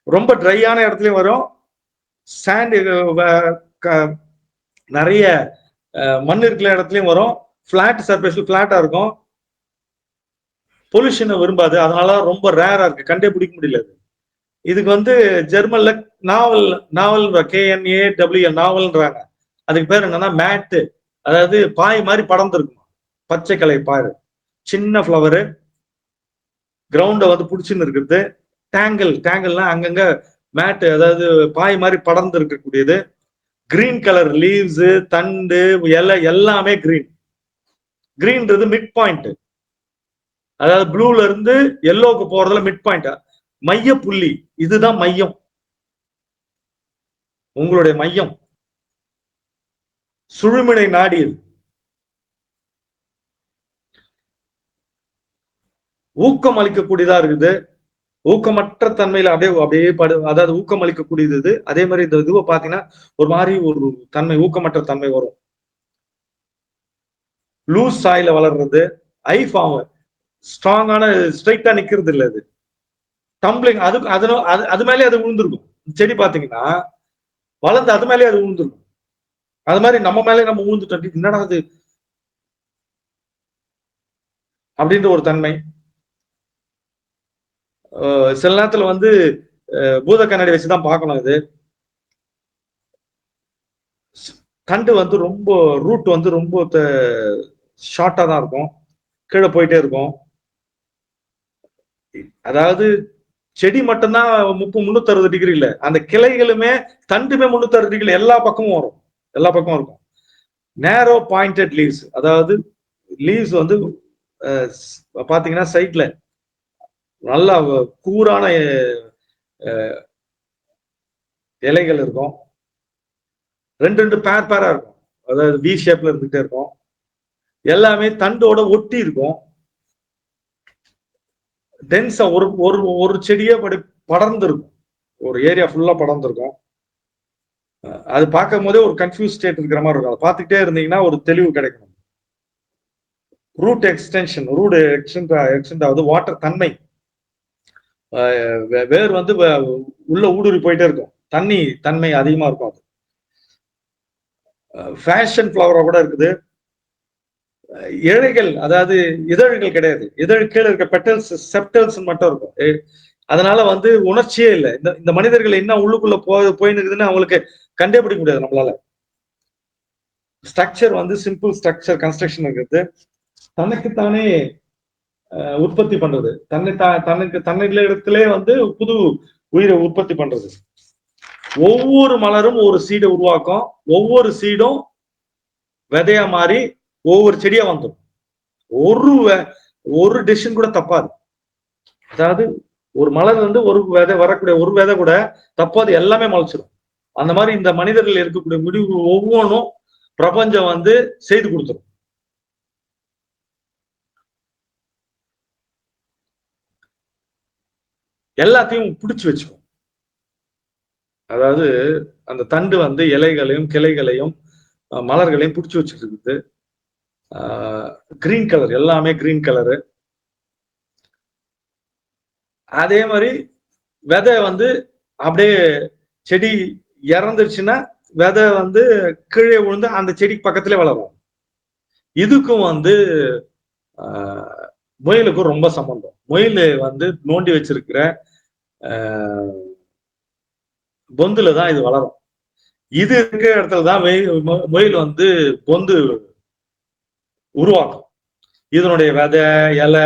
ரொம்ப ட்ரையான இடத்துலயும் வரும், சாண்ட் நிறைய மண் இருக்கிற இடத்துலயும் வரும், பிளாட் சர்ஃபேஸ் பிளாட்டா இருக்கும், பொல்யூஷனை விரும்பாது, அதனால ரொம்ப ரேரா இருக்கு, கண்டே பிடிக்க முடியல. இதுக்கு வந்து ஜெர்மன்ல நாவல் நாவல் KNAWL நாவல்ன்றாங்க. அதுக்கு பேர் என்னன்னா மேட்டு, அதாவது பாய் மாதிரி படர்ந்து இருக்கும், பச்சை கலை பாரு, சின்ன ஃப்ளவரு, கிரவுண்ட வந்து புடிச்சுன்னு இருக்குது. டேங்கிள்னா அங்கங்க மேட்டு, அதாவது பாய் மாதிரி படர்ந்து இருக்கக்கூடியது. கிரீன் கலர் லீவ்ஸ், தண்டு, இலை எல்லாமே கிரீன். கிரீன்றது மிட் பாயிண்ட், அதாவது ப்ளூல இருந்து எல்லோக்கு போறதுல மிட் பாயிண்ட், மைய புள்ளி, இதுதான் மையம், உங்களுடைய மையம். சுழுமினை நாடி ஊக்கம் அளிக்கக்கூடியதா இருக்குது, ஊக்கமற்ற தன்மையில அப்படியே அதாவது ஊக்கம் அளிக்கக்கூடியது. அதே மாதிரி இந்த இதுவை பாத்தீங்கன்னா ஒரு மாதிரி ஒரு தன்மை, ஊக்கமற்ற தன்மை வரும். லூஸ் சாயில வளர்றது, ஐ ஃபார்ம், ஸ்ட்ராங்கான ஸ்ட்ரைட்டா நிக்கிறது இல்ல, அது டம்பிளிங், அது மேலே அது விழுந்திருக்கும். செடி பாத்தீங்கன்னா வளர்ந்து அது மேலே அது விழுந்திருக்கும். அது மாதிரி நம்ம மேலே நம்ம விழுந்துட்டோம், என்னடா அது அப்படின்ற ஒரு தன்மை. சில நேரத்துல வந்து பூத கண்ணாடி வச்சுதான் பார்க்கணும். இது தண்டு வந்து ரொம்ப ரூட் வந்து ரொம்ப ஷார்ட்டா தான் இருக்கும், கீழே போயிட்டே இருக்கும். அதாவது செடி மட்டும்தான் 360 டிகிரி இல்ல, அந்த கிளைகளுமே தண்டுமே 360 டிகிரி எல்லா பக்கமும் வரும், எல்லா பக்கமும் இருக்கும். நேரோ பாயிண்டட் லீவ்ஸ், அதாவது லீவ்ஸ் வந்து பாத்தீங்கன்னா சைட்ல நல்லா கூரான இலைகள் இருக்கும், ரெண்டு பேரா இருக்கும், அதாவது வி ஷேப்ல இருந்துகிட்டே இருக்கும், எல்லாமே தண்டோட ஒட்டி இருக்கும், டென்ஸா ஒரு ஒரு ஒரு செடியே படர்ந்து இருக்கும், ஒரு ஏரியா ஃபுல்லா படர்ந்து இருக்கும். அது பார்க்கும் போதே ஒரு கன்ஃபியூஸ் ஸ்டேட் இருக்கிற மாதிரி இருக்கும். அதை பார்த்துக்கிட்டே இருந்தீங்கன்னா ஒரு தெளிவு கிடைக்கும். ரூட் எக்ஸ்டென்ஷன், ரூட் எக்ஸ்டெண்ட் ஆகுது, வாட்டர் தன்மை, வேர் வந்து உள்ள ஊடுருவி போயிட்டே இருக்கும், தண்ணி தன்மை அதிகமா இருக்கும். அது ஃபேஷன் ஃபிளவரா கூட இருக்குது. இழைகள், அதாவது இதழ்கள் கிடையாது, இதழ் கீழே இருக்க பெட்டல்ஸ் செப்டல்ஸ் மட்டும் இருக்கும். அதனால வந்து உணர்ச்சியே இல்லை. இந்த மனிதர்கள் என்ன உள்ளுக்குள்ள போயின்னு இருக்குதுன்னு அவங்களுக்கு கண்டுபிடிக்க முடியாது நம்மளால. ஸ்ட்ரக்சர் வந்து சிம்பிள் ஸ்ட்ரக்சர் கன்ஸ்ட்ரக்ஷன் இருக்குது, தனக்குத்தானே உற்பத்தி பண்றது, தன்னில இடத்திலே வந்து புது உயிரை உற்பத்தி பண்றது. ஒவ்வொரு மலரும் ஒரு சீடை உருவாக்கும், ஒவ்வொரு சீடும் விதையா மாறி ஒவ்வொரு செடியா வந்துடும். ஒரு டிசிஷன் கூட தப்பாது. அதாவது ஒரு மலர் வந்து ஒரு விதை வரக்கூடிய ஒரு விதை கூட தப்பாது, எல்லாமே முளைச்சிடும். அந்த மாதிரி இந்த மனிதர்கள் இருக்கக்கூடிய முடிவு ஒவ்வொன்றும் பிரபஞ்சம் வந்து செய்து கொடுத்துரும். எல்லாத்தையும் பிடிச்சு வச்சுக்கும். அதாவது அந்த தண்டு வந்து இலைகளையும் கிளைகளையும் மலர்களையும் பிடிச்சு வச்சுட்டு இருக்குது. கிரீன் கலர், எல்லாமே கிரீன் கலரு. அதே மாதிரி விதை வந்து அப்படியே செடி இறந்துருச்சுன்னா விதை வந்து கீழே விழுந்து அந்த செடிக்கு பக்கத்திலே வளரும். இதுக்கும் வந்து முயலுக்கும் ரொம்ப சம்பந்தம். முயல் வந்து நோண்டி வச்சிருக்கிற பொந்துல தான் இது வளரும். இது இருக்கிற இடத்துலதான் முயல் வந்து பொந்து உருவாக்கும். இதனுடைய விதை, இலை,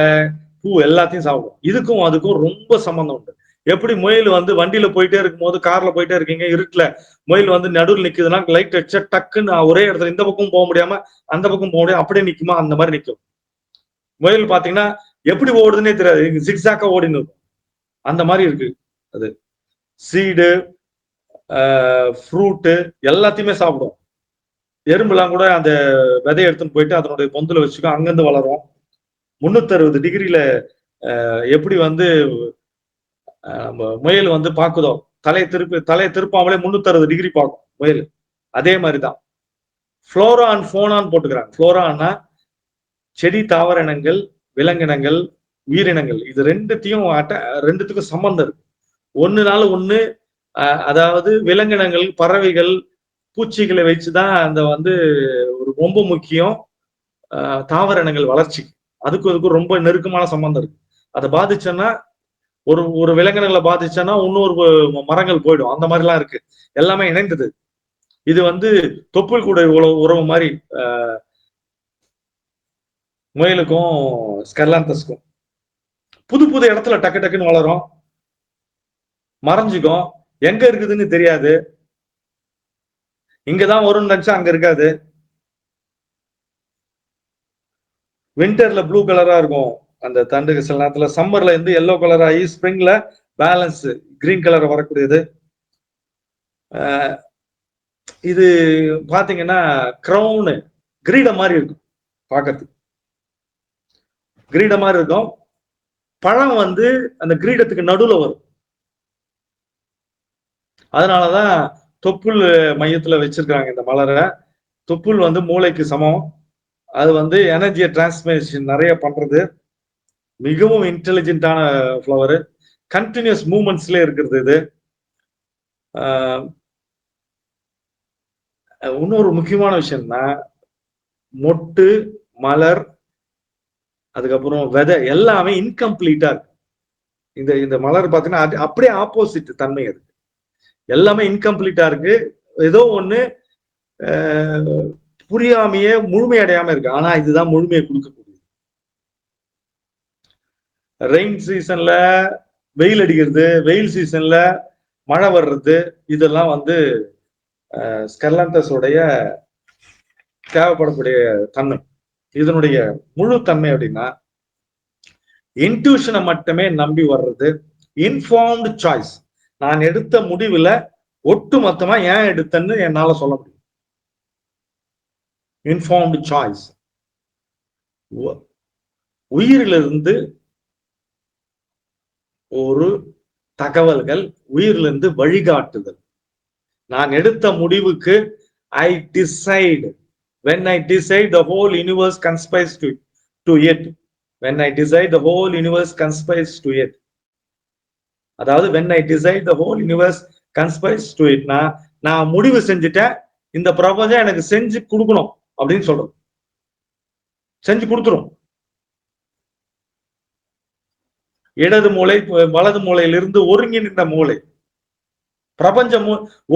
பூ எல்லாத்தையும் சாப்பிடும். இதுக்கும் அதுக்கும் ரொம்ப சம்பந்தம் உண்டு. எப்படி முயல் வந்து வண்டியில போயிட்டே இருக்கும் போது, கார்ல போயிட்டே இருக்கீங்க, இருட்டுல முயல் வந்து நடுவில் நிக்குதுன்னா லைட் அடிச்சா டக்குன்னு ஒரே இடத்துல இந்த பக்கம் போக முடியாம அந்த பக்கம் போக முடியாது, அப்படியே நிக்குமா, அந்த மாதிரி நிக்கும். முயல் பாத்தீங்கன்னா எப்படி ஓடுதுன்னே தெரியாது, ஜிக்ஸாக்கா ஓடின்னு இருக்கும். அந்த மாதிரி இருக்கு. அது சீடு, ஃப்ரூட்டு எல்லாத்தையுமே சாப்பிடும். எறும்புலாம் கூட அந்த விதையை எடுத்துன்னு போயிட்டு அதனுடைய பொந்துல வச்சுக்கும், அங்கிருந்து வளரும். 360 டிகிரியில எப்படி வந்து நம்ம முயல் வந்து பாக்குதோ, தலையை திருப்பாமலே 360 டிகிரி பார்க்கும் முயல். அதே மாதிரிதான் ஃப்ளோரா அண்ட் ஃபோனான்னு போட்டுக்கிறாங்க. ஃப்ளோரான்னா செடி தாவர இனங்கள், விலங்கினங்கள், உயிரினங்கள். இது ரெண்டுத்துக்கும் சம்பந்தம் இருக்கு. ஒண்ணுனால ஒண்ணு, அதாவது விலங்கினங்கள், பறவைகள், பூச்சிகளை வச்சுதான் அந்த வந்து ஒரு ரொம்ப முக்கியம். தாவர இனங்கள் வளர்ச்சி அதுக்கும் ரொம்ப நெருக்கமான சம்பந்தம் இருக்கு. அதை பாதிச்சோன்னா, ஒரு விலங்கினங்களை பாதிச்சோன்னா இன்னொரு மரங்கள் போயிடும். அந்த மாதிரிலாம் இருக்கு. எல்லாமே இணைந்தது. இது வந்து தொப்புள் கூட உறவு மாதிரி முயலுக்கும் ஸ்கர்லாந்தஸ்க்கும். புது புது இடத்துல டக்கு டக்குன்னு வளரும், மறைஞ்சுக்கும், எங்க இருக்குதுன்னு தெரியாது. இங்கதான் வரும்னு நினைச்சா அங்க இருக்காது. வின்டர்ல ப்ளூ கலரா இருக்கும் அந்த தண்டுக்கு, சில நேரத்துல சம்மர்ல இருந்து எல்லோ கலர் ஆகி ஸ்ப்ரிங்ல பேலன்ஸ் கிரீன் கலர் வரக்கூடியது. இது பாத்தீங்கன்னா கிரவுனு கிரீட மாதிரி இருக்கும், பார்க்கறதுக்கு கிரீட மாதிரி இருக்கும். பழம் வந்து அந்த கிரீடத்துக்கு நடுவுல வரும். அதனாலதான் தொப்புள் மையத்துல வச்சிருக்காங்க இந்த மலரை. தொப்புள் வந்து மூளைக்கு சமம். அது வந்து எனர்ஜியை டிரான்ஸ்மிஷன் நிறைய பண்றது. மிகவும் இன்டெலிஜென்டான ஃப்ளவர். கண்டினியூஸ் மூவ்மெண்ட்ஸ்ல இருக்கிறது இது. இன்னொரு முக்கியமான விஷயம்னா, மொட்டு, மலர், அதுக்கப்புறம் விதை எல்லாமே இன்கம்ப்ளீட்டா இருக்கு. இந்த மலர் பாத்தீங்கன்னா அப்படியே ஆப்போசிட் தன்மை அது. எல்லாமே இன்கம்ப்ளீட்டா இருக்கு. ஏதோ ஒண்ணு புரியாமையே முழுமையடையாம இருக்கு. ஆனா இதுதான் முழுமையை கொடுக்கக்கூடியது. ரெயின் சீசன்ல வெயில் அடிக்கிறது, வெயில் சீசன்ல மழை வர்றது, இதெல்லாம் வந்து ஸ்கர்லாந்தஸோடைய தேவைப்படக்கூடிய தன்மை. இதனுடைய முழு தன்மை அப்படின்னா, இன்ட்யூஷனை மட்டுமே நம்பி வர்றது, இன்ஃபார்ம்டு சாய்ஸ். நான் எடுத்த முடிவுல ஒட்டு மொத்தமா ஏன் எடுத்தேன்னு என்னால சொல்ல முடியும். Informed choice. உயிரிலிருந்து ஒரு தகவல்கள், உயிரிலிருந்து வழிகாட்டுதல். நான் எடுத்த முடிவுக்கு ஐ decide. when I decide, the whole universe conspires to it. when I decide, the whole universe conspires to it. அதாவது when I decide, the whole universe conspires to it. நான் முடிவு செஞ்சுட்டேன், இந்த பிரபஞ்சம் எனக்கு செஞ்சு கொடுக்கணும் அப்படின்னு சொல்றது. செஞ்சு கொடுத்துரும். இடது மூளை வலது மூளையிலிருந்து ஒருங்கிணைந்த மூளை. பிரபஞ்ச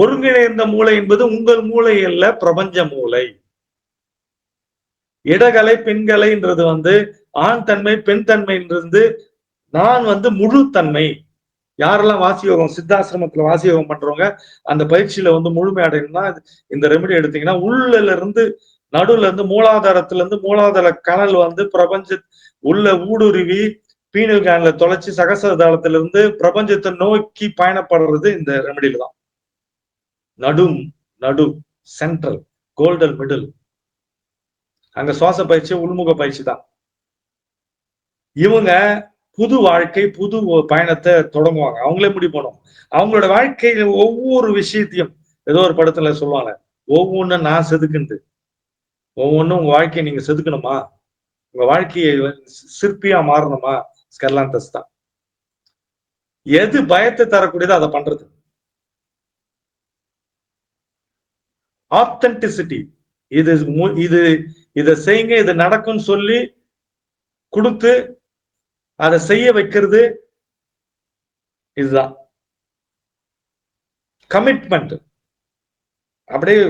ஒருங்கிணைந்த மூளை என்பது உங்கள் மூளை அல்ல, பிரபஞ்ச மூளை. இடகலை பெண்கலைன்றது வந்து ஆண் தன்மை பெண் தன்மைன்றது. நான் வந்து முழு தன்மை. யாரெல்லாம் வாசியோகம் சித்தாசிரமத்துல வாசியோகம் பண்றவங்க அந்த பயிற்சியில வந்து முழுமை அடையணும்னா இந்த ரெமெடி எடுத்தீங்கன்னா, உள்ள இருந்து நடுவுல இருந்து மூலாதாரத்துல இருந்து மூலாதார கனல் வந்து பிரபஞ்ச உள்ள ஊடுருவி பீனல் கேன்ல தொலைச்சி சகசரதாளத்துல இருந்து பிரபஞ்சத்தை நோக்கி பயணப்படுறது இந்த ரெமெடியில தான். நடு சென்ட்ரல் கோல்டன் மிடில். அங்க சுவாச பயிற்சி உள்முக பயிற்சி தான். இவங்க புது வாழ்க்கை புது பயணத்தை தொடங்குவாங்க. அவங்களே முடிவு பண்ணும். அவங்களோட வாழ்க்கையில ஒவ்வொரு விஷயத்தையும் ஏதோ ஒரு படத்துல சொல்லுவாங்க, ஒவ்வொன்றும் நான் செதுக்குண்டு. ஒவ்வொன்றும் உங்க வாழ்க்கையை நீங்க செதுக்கணுமா, உங்க வாழ்க்கையை சிற்பியா மாறணுமா, ஸ்கர்லாந்தஸ் தான். எது பயத்தை தரக்கூடியதோ அதை பண்றது. ஆத்தென்டிசிட்டி. இதை செய்யுங்க, இது நடக்கும்னு சொல்லி கொடுத்து அதை செய்ய வைக்கிறது. இதுதான் கமிட்மெண்ட். அப்படியே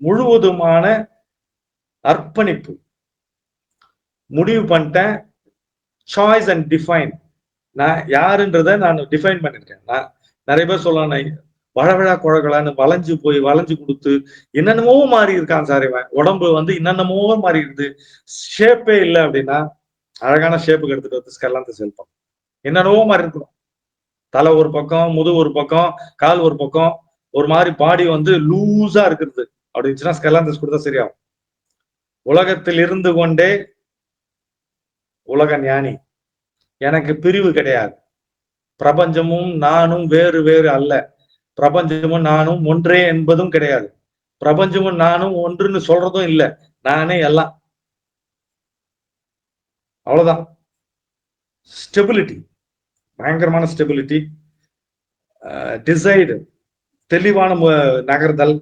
முழுவதுமான அர்ப்பணிப்பு. முடிவு பண்ணிட்டேன். Choice and define. நான் யாருன்றத நான் டிஃபைன் பண்ணிருக்கேன். நான் நிறைய பேர் சொல்லலாம், வழவழா குழகலான்னு வளைஞ்சு கொடுத்து என்னென்னமோ மாறி இருக்கான் சார். இவன் உடம்பு வந்து என்னென்னமோ மாறி இருக்குது, ஷேப்பே இல்லை அப்படின்னா, அழகான ஷேப்புக்கு எடுத்துட்டு வந்து ஸ்கர்லாந்தஸ் ஹெல்ப் பண்ணும். என்னென்னவோ மாறி இருக்கணும். தலை ஒரு பக்கம், முதுகு ஒரு பக்கம், கால் ஒரு பக்கம், ஒரு மாதிரி பாடி வந்து லூஸா இருக்கிறது அப்படின்னா ஸ்கெல்லாந்தஸ் கொடுத்தா சரியாகும். உலகத்தில் இருந்து கொண்டே உலக ஞானி. எனக்கு பிரிவு கிடையாது. பிரபஞ்சமும் நானும் வேறு வேறு அல்ல. பிரபஞ்சமும் நானும் ஒன்றே என்பதும் கிடையாது. பிரபஞ்சமும் நானும் ஒன்றுன்னு சொல்றதும் இல்லை. நானே எல்லாம். அவ்வளவுதான். ஸ்டெபிலிட்டி, பயங்கரமான ஸ்டெபிலிட்டி, டிசைடு, தெளிவான நகர்தல்.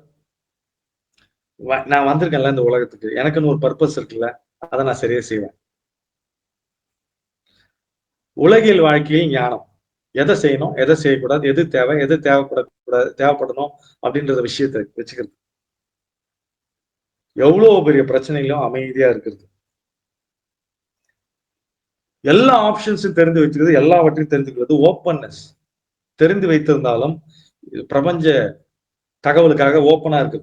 நான் வந்திருக்கேன்ல இந்த உலகத்துக்கு, எனக்குன்னு ஒரு பர்பஸ் இருக்குல்ல, அதை நான் சரியா செய்வேன். உலகியல் வாழ்க்கையில் ஞானம். எதை செய்யணும், எதை செய்யக்கூடாது, எது தேவை, எது தேவைப்படணும் அப்படின்றத விஷயத்தை வச்சுக்கிறது. எவ்வளவு பெரிய பிரச்சனைகளும் அமைதியா இருக்கிறது. எல்லா ஆப்ஷன்ஸும் தெரிந்து வச்சுக்கிறது, எல்லாவற்றையும் தெரிஞ்சுக்கிறது. ஓப்பன்னஸ். தெரிந்து வைத்திருந்தாலும் பிரபஞ்ச தகவலுக்காக ஓப்பனா இருக்கு.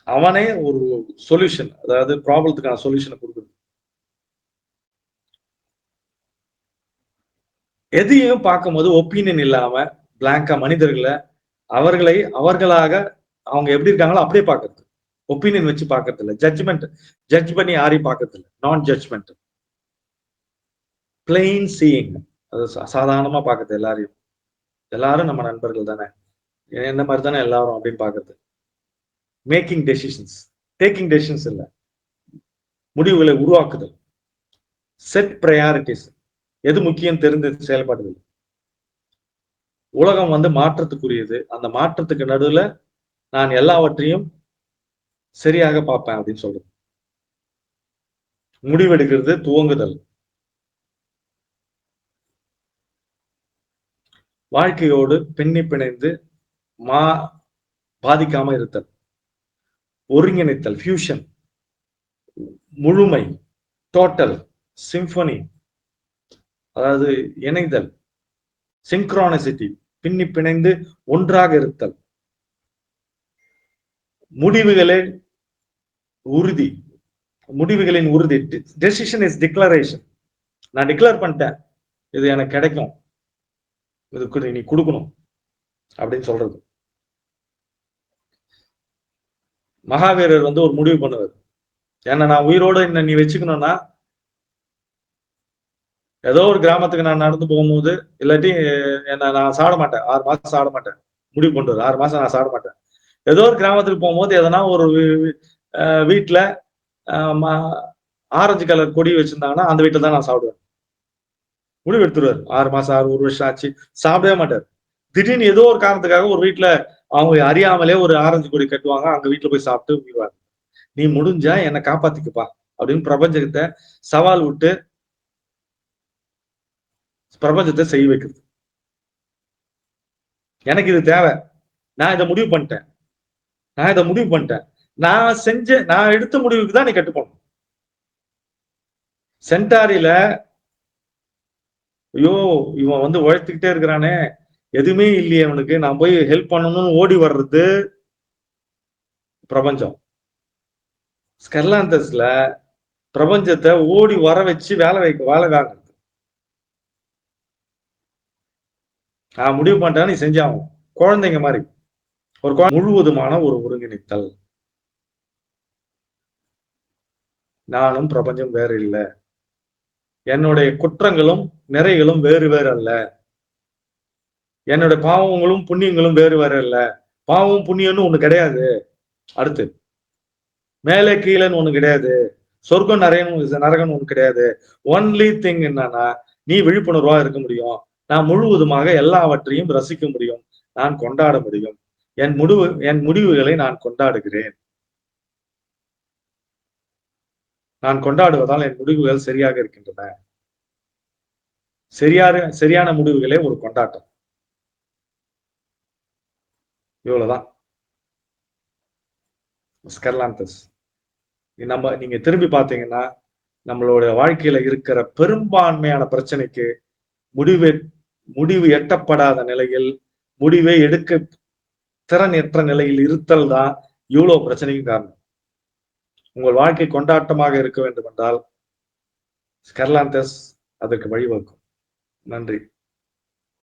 அவனே ஒரு சொல்யூஷன், அதாவது ப்ராப்ளத்துக்கான சொல்யூஷனை கொடுக்குறது. எதையும் பார்க்கும்போது ஒப்பீனியன் இல்லாம பிளாங்கா மனிதர்களை அவர்களாக அவங்க எப்படி இருக்காங்களோ அப்படியே பார்க்கறது. ஒப்பீனியன் வச்சு பார்க்கறது இல்லை. ஜட்ஜ் பண்ணி யாரையும் பார்க்கறது இல்லை. நான் ஜட்ஜ்மெண்ட், பிளெயின் சீயிங். அது சாதாரணமா பார்க்கறது. எல்லாரும் நம்ம நண்பர்கள் தானே, என்ன மாதிரி தானே எல்லாரும் அப்படின்னு பார்க்கறது. மேக்கிங் டெசிஷன்ஸ், டேக்கிங் டெசிஷன்ஸ் இல்லை, முடிவுகளை உருவாக்குதல். செட் ப்ரையாரிட்டிஸ், எது முக்கியம் தெரிந்து செயல்படுதல். உலகம் வந்து மாற்றத்துக்குரியது. அந்த மாற்றத்துக்கு நடுவுல நான் எல்லாவற்றையும் சரியாக பார்ப்பேன் அப்படின்னு சொல்றது. முடிவெடுக்கிறது, துவங்குதல். வாழ்க்கையோடு பின்னி பிணைந்து பாதிக்காம இருத்தல். ஒருங்கிணைத்தல், ஃபியூஷன், முழுமை, டோட்டல், சிம்பனி, அதாவது இணைதல், சிங்க்ரானிசிட்டி, பின்னி பிணைந்து ஒன்றாக இருத்தல். முடிவுகளின் உறுதி. Decision is declaration. நான் டிக்ளேர் பண்ணிட்டேன், இது எனக்கு கிடைக்கும், இதுக்கு நீ கொடுக்கணும் அப்படின்னு சொல்றது. மகாவீரர் வந்து ஒரு முடிவு பண்ணுவார். ஏன்னா நான் உயிரோட என்ன நீ வச்சுக்கணும்னா, ஏதோ ஒரு கிராமத்துக்கு நான் நடந்து போகும்போது, இல்லாட்டி என்ன நான் சாட மாட்டேன், 6 மாசம் சாட மாட்டேன், முடிவு பண்ணுவார். 6 மாசம் நான் சாட மாட்டேன். ஏதோ ஒரு கிராமத்துக்கு போகும்போது எதனா ஒரு வீட்டுல ஆரஞ்சு கலர் கொடி வச்சிருந்தாங்கன்னா அந்த வீட்டுல தான் நான் சாப்பிடுவேன். முடிவு எடுத்துருவார். 6 மாசம் 1 வருஷம் ஆச்சு, சாப்பிடவே மாட்டார். திடீர்னு ஏதோ ஒரு காரணத்துக்காக ஒரு வீட்டுல அவங்க அறியாமலே ஒரு ஆரஞ்சு கொடி கட்டுவாங்க, அங்க வீட்டுல போய் சாப்பிட்டு உயிர்வாங்க. நீ முடிஞ்சா என்னை காப்பாத்திக்குப்பா அப்படின்னு பிரபஞ்சத்தை சவால் விட்டு பிரபஞ்சத்தை செய்ய வைக்கிறது. எனக்கு இது தேவை, நான் இதை முடிவு பண்ணிட்டேன், நான் எடுத்த முடிவுக்கு தான் நீ கட்டுப்போம். சென்டாரியில ஐயோ இவன் வந்து உழைத்துக்கிட்டே இருக்கிறானே, எதுவுமே இல்லையே அவனுக்கு, நான் போய் ஹெல்ப் பண்ணணும்னு ஓடி வர்றது பிரபஞ்சம். ஸ்கெர்லாந்தஸ்ல பிரபஞ்சத்தை ஓடி வர வச்சு வேலை வாங்குறது. நான் முடிவு பண்ணிட்டேன், நீ செஞ்சாகும். குழந்தைங்க மாதிரி ஒரு முழுவதுமான ஒரு ஒருங்கிணைத்தல். நானும் பிரபஞ்சம் வேறு இல்லை. என்னுடைய குற்றங்களும் நிறைகளும் வேறு வேறு அல்ல. என்னுடைய பாவங்களும் புண்ணியங்களும் வேறு வேறு அல்ல. பாவம் புண்ணியம்னு ஒண்ணு கிடையாது. அடுத்து மேலே கீழேன்னு ஒண்ணு கிடையாது. சொர்க்கம் நரகம்னு ஒண்ணு கிடையாது. ஒன்லி திங் என்னன்னா, நீ விழிப்புணர்வா இருக்க முடியும். நான் முழுவதுமாக எல்லாவற்றையும் ரசிக்க முடியும், நான் கொண்டாட முடியும். என் முடிவுகளை நான் கொண்டாடுகிறேன். நான் கொண்டாடுவதால் என் முடிவுகள் சரியாக இருக்கின்றன. சரியான முடிவுகளே ஒரு கொண்டாட்டம். இவ்வளவுதான் ஸ்கெர்லாந்தஸ். நீங்க திரும்பி பார்த்தீங்கன்னா, நம்மளோட வாழ்க்கையில இருக்கிற பெரும்பான்மையான பிரச்சனைக்கு முடிவு எட்டப்படாத நிலையில், முடிவை எடுக்க திறனற்ற நிலையில் இருத்தல் தான் இவ்வளவு பிரச்சனைக்கும் காரணம். உங்கள் வாழ்க்கை கொண்டாட்டமாக இருக்க வேண்டும் என்றால் ஸ்கெர்லாந்தஸ் அதற்கு வழிவகுக்கும். நன்றி.